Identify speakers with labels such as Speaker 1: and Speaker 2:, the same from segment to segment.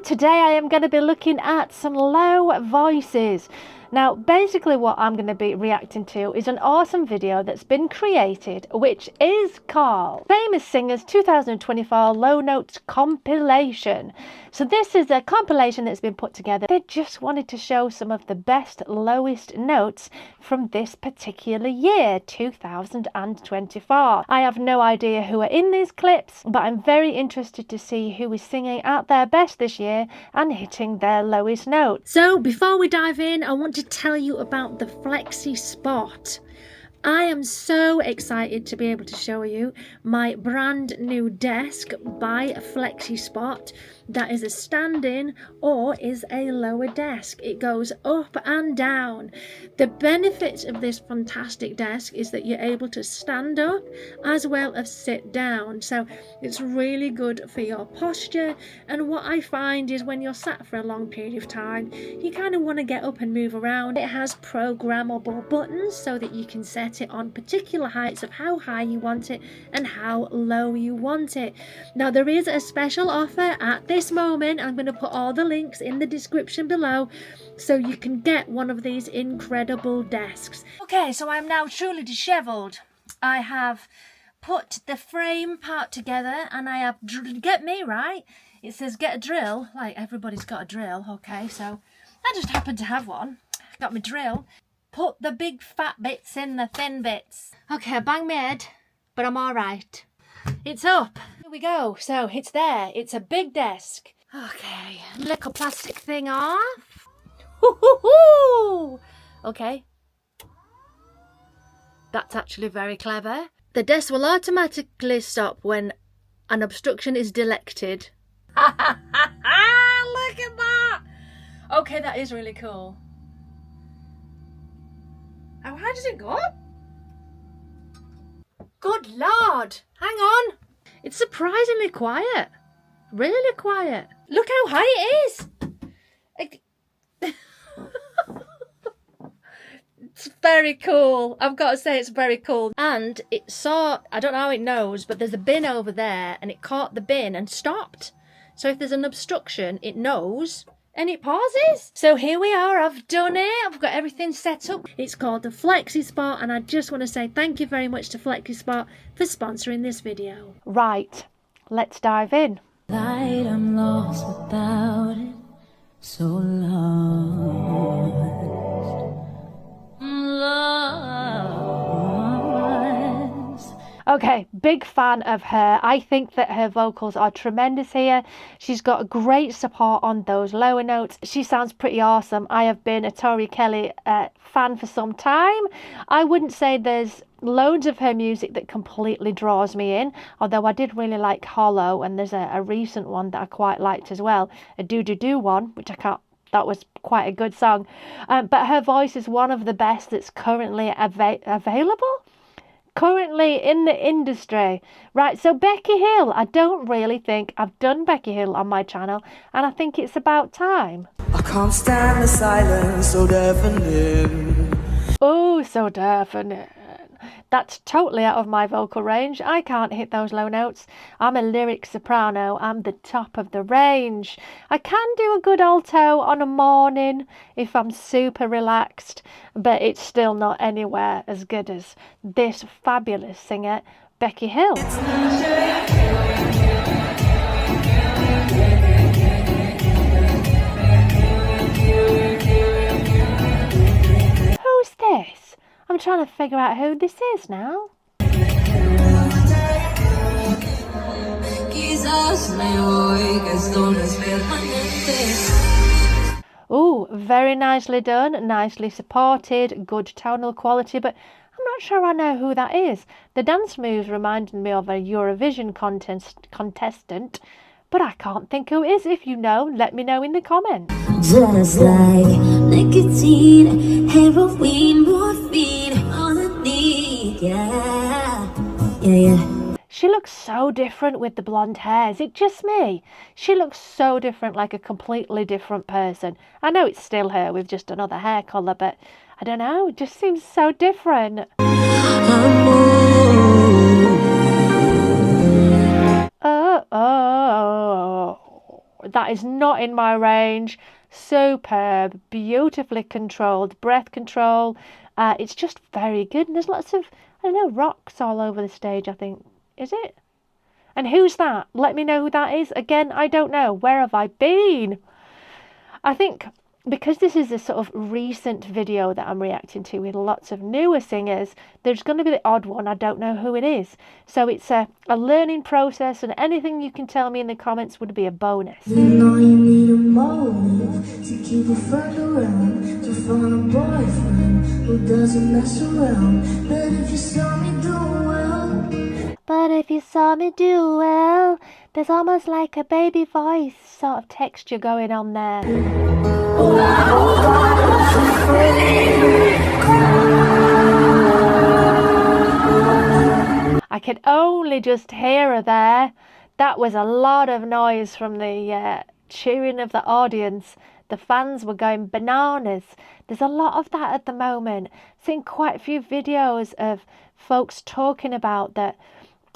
Speaker 1: today I am going to be looking at some low voices. Now, basically what I'm going to be reacting to is an awesome video that's been created, which is called Famous Singers 2024 Low Notes Compilation. So this is a compilation that's been put together. They just wanted to show some of the best lowest notes from this particular year, 2024. I have no idea who are in these clips, but I'm very interested to see who is singing at their best this year and hitting their lowest notes. So before we dive in, I want to tell you about the FlexiSpot. I am so excited to be able to show you my brand new desk by FlexiSpot that is a stand-in or is a lower desk. It goes up and down. The benefits of this fantastic desk is that you're able to stand up as well as sit down, so it's really good for your posture. And what I find is when you're sat for a long period of time, you kind of want to get up and move around. It has programmable buttons so that you can set it on particular heights of how high you want it and how low you want it. Now, there is a special offer at this moment. I'm going to put all the links in the description below so you can get one of these incredible desks. Okay, so I'm now truly disheveled. I have put the frame part together and I have, get me right, it says get a drill, like everybody's got a drill. Okay, so I just happen to have one. Got my drill. Put the big fat bits in the thin bits. Okay, I banged my head, but I'm all right. It's up. Here we go. So it's there. It's a big desk. Okay, little plastic thing off. Hoo-hoo-hoo! Okay. That's actually very clever. The desk will automatically stop when an obstruction is detected. Look at that! Okay, that is really cool. Oh, how does it go up? Good Lord! Hang on! It's surprisingly quiet. Really quiet. Look how high it is! It's very cool. I've got to say it's very cool. And it saw, I don't know how it knows, but there's a bin over there and it caught the bin and stopped. So if there's an obstruction, it knows and it pauses. So here we are, I've done it. I've got everything set up. It's called the FlexiSpot, and I just want to say thank you very much to FlexiSpot for sponsoring this video. Right, let's dive in.
Speaker 2: Light, I'm lost without it, so lost. I'm lost.
Speaker 1: Okay, big fan of her. I think that her vocals are tremendous here. She's got great support on those lower notes. She sounds pretty awesome. I have been a Tori Kelly fan for some time. I wouldn't say there's loads of her music that completely draws me in, although I did really like Hollow, and there's a recent one that I quite liked as well, a Do-Do-Do one, which I can't, that was quite a good song. But her voice is one of the best that's currently available. Currently in the industry. Right, so Becky Hill, I don't really think I've done Becky Hill on my channel, and I think it's about time.
Speaker 3: I can't stand the silence, so deafening.
Speaker 1: Oh, so definite. That's totally out of my vocal range. I can't hit those low notes. I'm a lyric soprano. I'm the top of the range. I can do a good alto on a morning if I'm super relaxed, but it's still not anywhere as good as this fabulous singer, Becky Hill. Who's this? I'm trying to figure out who this is now. Oh, very nicely done, nicely supported, good tonal quality, but I'm not sure I know who that is. The dance moves reminded me of a Eurovision contestant, but I can't think who it is. If you know, let me know in the comments.
Speaker 2: Just like nicotine, heroin, morphine, all I need, yeah.
Speaker 1: She looks so different with the blonde hair. Is it just me? She looks so different, like a completely different person. I know it's still her with just another hair colour, but I don't know, it just seems so different. Oh. That is not in my range. Superb, beautifully controlled, breath control. It's just very good. And there's lots of, I don't know, rocks all over the stage, I think. Is it? And who's that? Let me know who that is. Again, I don't know. Where have I been? I think because this is a sort of recent video that I'm reacting to with lots of newer singers, there's going to be the odd one. I don't know who it is. So it's a learning process, and anything you can tell me in the comments would be a bonus.
Speaker 2: You know you need a motive to keep a friend around, to find a boyfriend who doesn't mess around. But if you saw me do well,
Speaker 1: But if you saw me do well, there's almost like a baby voice sort of texture going on there. I could only just hear her there. That was a lot of noise from the cheering of the audience. The fans were going bananas. There's a lot of that at the moment. I've seen quite a few videos of folks talking about that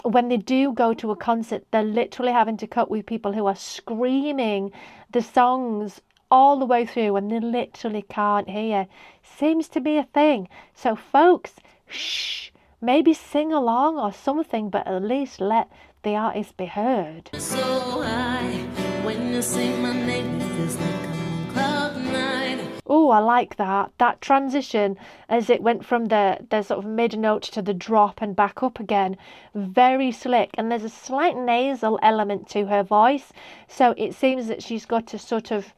Speaker 1: when they do go to a concert, they're literally having to cope with people who are screaming the songs all the way through and they literally can't hear. Seems to be a thing. So folks, shh, maybe sing along or something, but at least let the artist be heard.
Speaker 2: so high when you say my name, it feels like I'm on cloud nine.
Speaker 1: Oh, I like that. That transition as it went from the sort of mid note to the drop and back up again. Very slick. And there's a slight nasal element to her voice. So it seems that she's got a sort of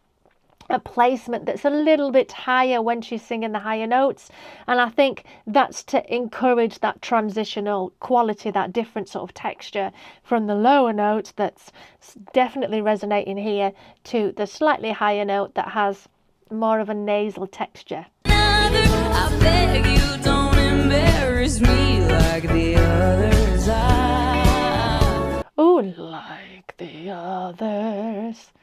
Speaker 1: a placement that's a little bit higher when she's singing the higher notes, and I think that's to encourage that transitional quality, that different sort of texture from the lower notes that's definitely resonating here to the slightly higher note that has more of a nasal texture.
Speaker 2: I beg you, don't embarrass me like the others.
Speaker 1: Oh, like the others.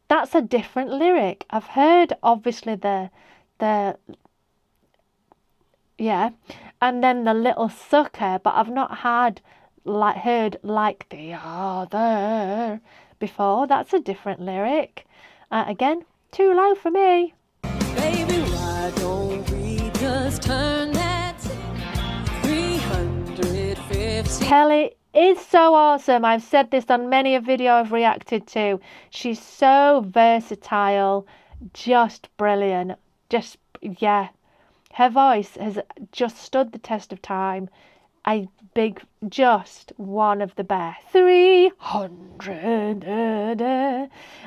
Speaker 1: That's a different lyric. I've heard obviously the yeah, and then the little sucker, but I've not heard like the other before. That's a different lyric. Again, too low for me.
Speaker 2: Baby, why don't we just turn that 350?
Speaker 1: Kelly is so awesome. I've said this on many a video I've reacted to. She's so versatile, just brilliant. Just, yeah. Her voice has just stood the test of time. Just one of the best. 300.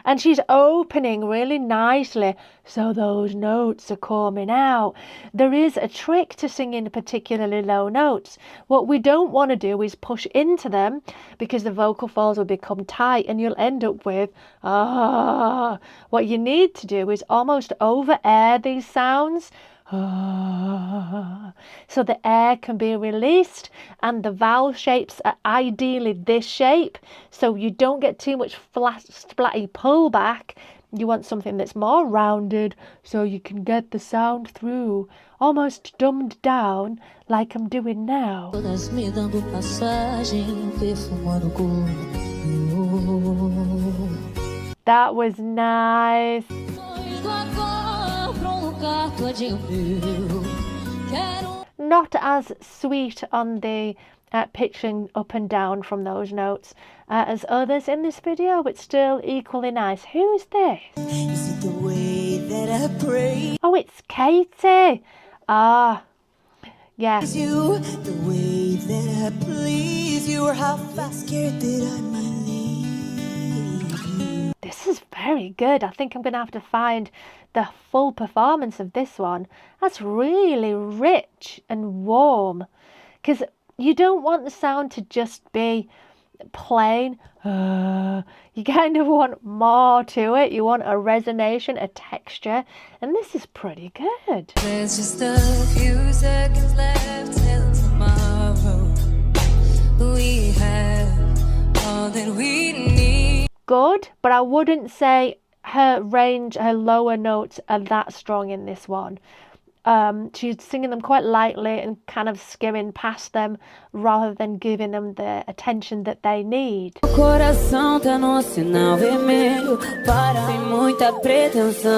Speaker 1: And she's opening really nicely, so those notes are coming out. There is a trick to singing particularly low notes. What we don't want to do is push into them, because the vocal folds will become tight and you'll end up with What you need to do is almost over air these sounds, so the air can be released, and the vowel shapes are ideally this shape, so you don't get too much splatty pullback. You want something that's more rounded, so you can get the sound through, almost dumbed down like I'm doing now.
Speaker 2: Todas me dando passagem, perfumando o corpo.
Speaker 1: That was nice. Not as sweet on the pitching up and down from those notes as others in this video, but still equally nice. Who is this?
Speaker 3: Is it the way that I praise
Speaker 1: Oh, it's Katie. Ah, yeah.
Speaker 3: you? The way that I please you, or how fast scared that I might leave you?
Speaker 1: This is very good. I think I'm going to have to find the full performance of this one. That's really rich and warm, because you don't want the sound to just be plain. You kind of want more to it. You want a resonation, a texture, and this is pretty good.
Speaker 2: There's just a few seconds left till tomorrow. We have all that we need.
Speaker 1: Good, but I wouldn't say her range, her lower notes are that strong in this one. She's singing them quite lightly and kind of skimming past them rather than giving them the attention that they need.
Speaker 3: O coração tá no sinal vermelho, para sem muita pretensão.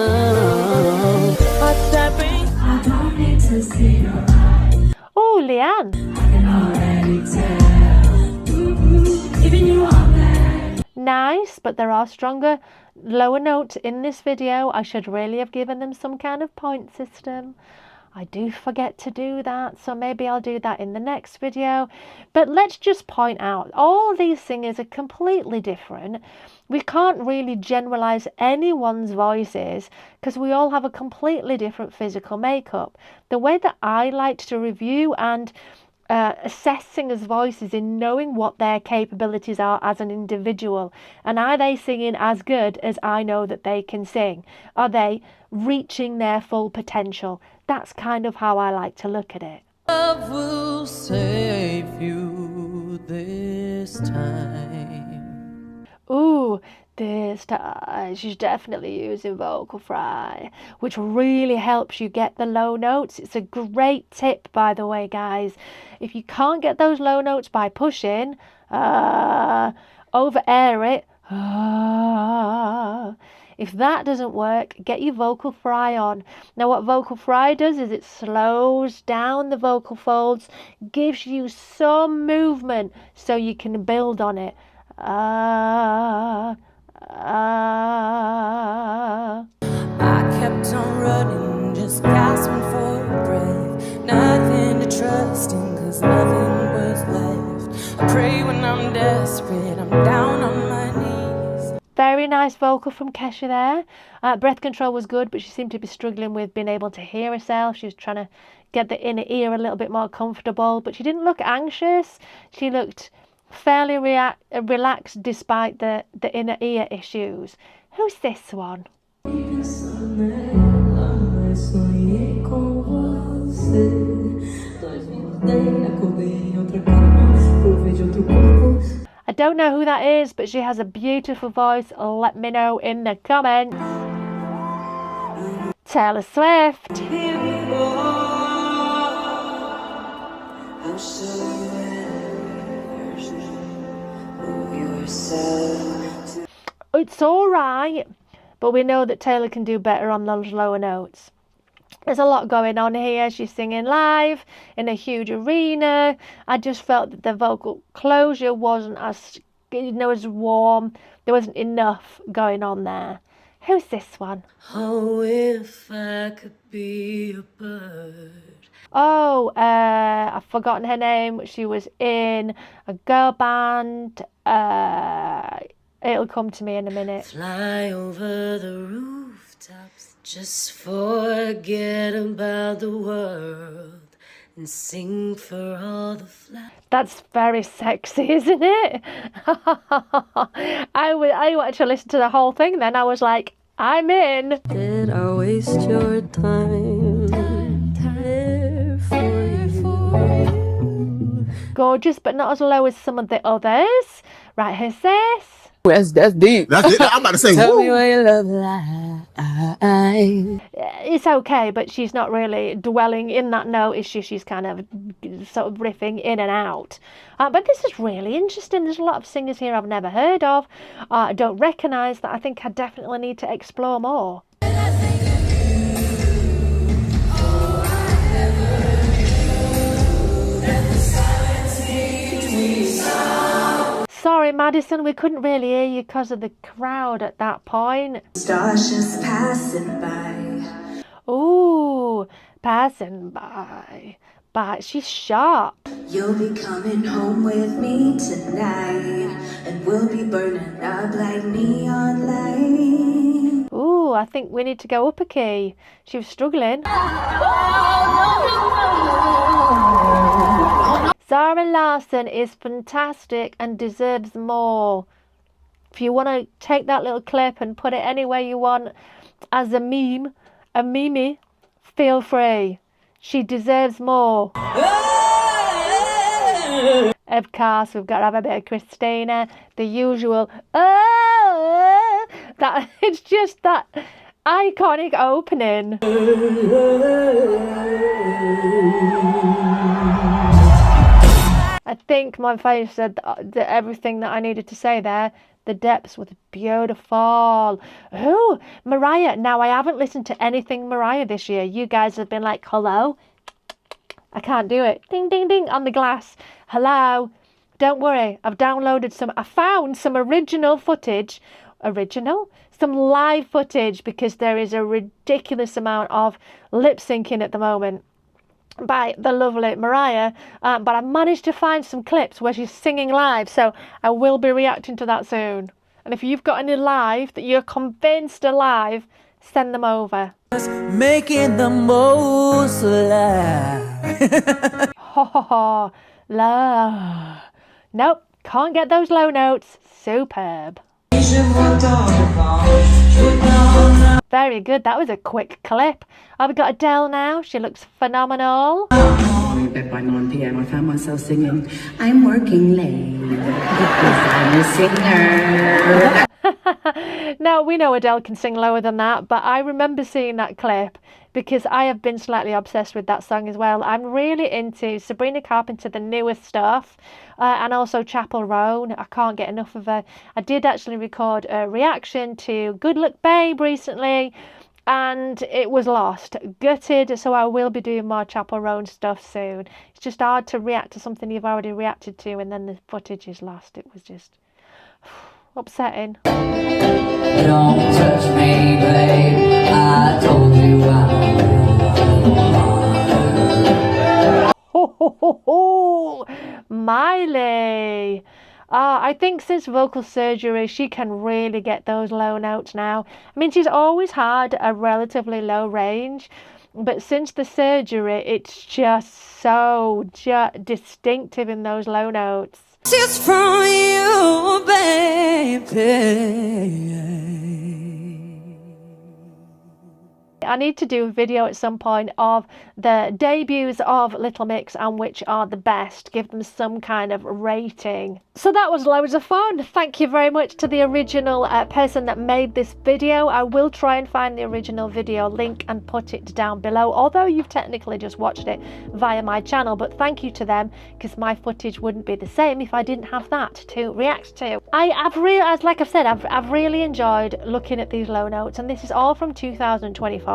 Speaker 3: Até bem.
Speaker 2: I don't need to see your eyes.
Speaker 1: Oh, Leanne.
Speaker 2: I can already tell. Even you are bad.
Speaker 1: Nice, but there are stronger lower notes in this video. I should really have given them some kind of point system. I do forget to do that, so maybe I'll do that in the next video. But let's just point out, all these singers are completely different. We can't really generalize anyone's voices because we all have a completely different physical makeup. The way that I like to review and assess singers' voices in knowing what their capabilities are as an individual, and are they singing as good as I know that they can sing? Are they reaching their full potential? That's kind of how I like to look at it.
Speaker 3: Love will save you this time.
Speaker 1: Ooh, this time she's definitely using vocal fry, which really helps you get the low notes. It's a great tip, by the way, guys. If you can't get those low notes by pushing, over air it. If that doesn't work, get your vocal fry on. Now what vocal fry does is it slows down the vocal folds, gives you some movement so you can build on it. I
Speaker 3: kept on running, just gasping for breath. Nothing to trust in, cause nothing was left. I pray when I'm desperate, I'm down on my knees.
Speaker 1: Very nice vocal from Kesha there. Breath control was good, but she seemed to be struggling with being able to hear herself. She was trying to get the inner ear a little bit more comfortable, but she didn't look anxious. She looked fairly relaxed despite the inner ear issues. Who's this one? I don't know who that is, but she has a beautiful voice. Let me know in the comments. Taylor Swift. It's all right, but we know that Taylor can do better on those lower notes. There's a lot going on here. She's singing live in a huge arena. I just felt that the vocal closure wasn't as, as warm. There wasn't enough going on there. Who's this one?
Speaker 3: Oh, if I could be a bird.
Speaker 1: Oh, I've forgotten her name. She was in a girl band. It'll come to me in a minute.
Speaker 3: Fly over the rooftops, just forget about the world and sing for all the flowers.
Speaker 1: That's very sexy, isn't it? I wanted to listen to the whole thing then. I was like, I'm in.
Speaker 3: Did I waste your time? There for you.
Speaker 1: Gorgeous, but not as low as some of the others. Right, who's this?
Speaker 4: That's deep. That's it. I'm about to say,
Speaker 3: Tell me
Speaker 4: woo.
Speaker 3: where your love lies.
Speaker 1: It's okay, but she's not really dwelling in that note, is she? She's kind of sort of riffing in and out. But this is really interesting. There's a lot of singers here I've never heard of. I don't recognise that. I think I definitely need to explore more. Sorry, Madison, we couldn't really hear you because of the crowd at that point.
Speaker 2: Stars just passing by.
Speaker 1: Ooh, passing by. But she's sharp.
Speaker 2: You'll be coming home with me tonight, and we'll be burning up like neon lights.
Speaker 1: Ooh, I think we need to go up a key. She was struggling. Zara Larsson is fantastic and deserves more. If you want to take that little clip and put it anywhere you want as a meme, feel free. She deserves more. Of course, we've got to have a bit of Christina, the usual. That it's just that iconic opening. I think my face said everything that I needed to say there. The depths was beautiful. Oh, Mariah. Now, I haven't listened to anything Mariah this year. You guys have been like, hello? I can't do it. Ding, ding, ding on the glass. Hello? Don't worry. I found some original footage. Some live footage, because there is a ridiculous amount of lip syncing at the moment by the lovely Mariah, but I managed to find some clips where she's singing live, so I will be reacting to that soon. And if you've got any live that you're convinced are live, send them over.
Speaker 3: Making the most alive.
Speaker 1: Ho ho ho, love. Nope, can't get those low notes. Superb. Very good, that was a quick clip. I've got Adele now, she looks phenomenal.
Speaker 5: But by 9 p.m. I found myself singing, I'm working late because I'm a singer.
Speaker 1: Now, we know Adele can sing lower than that, but I remember seeing that clip because I have been slightly obsessed with that song as well. I'm really into Sabrina Carpenter, the newest stuff, and also Chapel Roan. I can't get enough of her. I did actually record a reaction to Good Luck Babe recently, and it was lost. Gutted, so I will be doing more Chapel Roan stuff soon. It's just hard to react to something you've already reacted to and then the footage is lost. It was just upsetting.
Speaker 5: Don't touch me, babe. I told you
Speaker 1: Ho, ho, ho, ho. Miley. I think since vocal surgery, she can really get those low notes now. I mean, she's always had a relatively low range, but since the surgery, it's just so distinctive in those low notes.
Speaker 3: Just from you, baby.
Speaker 1: I need to do a video at some point of the debuts of Little Mix and which are the best, give them some kind of rating. So that was loads of fun. Thank you very much to the original person that made this video. I will try and find the original video link and put it down below, although you've technically just watched it via my channel, but thank you to them because my footage wouldn't be the same if I didn't have that to react to. I've realized, like I've said, I've really enjoyed looking at these low notes, and this is all from 2024.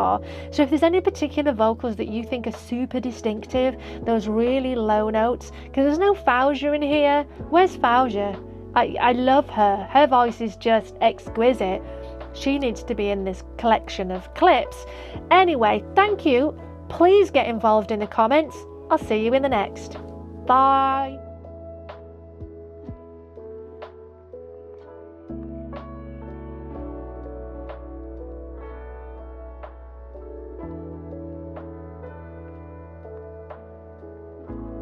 Speaker 1: So if there's any particular vocals that you think are super distinctive, those really low notes, because there's no Fauja in here. Where's Fauja? I love her. Her voice is just exquisite. She needs to be in this collection of clips. Anyway, thank you. Please get involved in the comments. I'll see you in the next. Bye.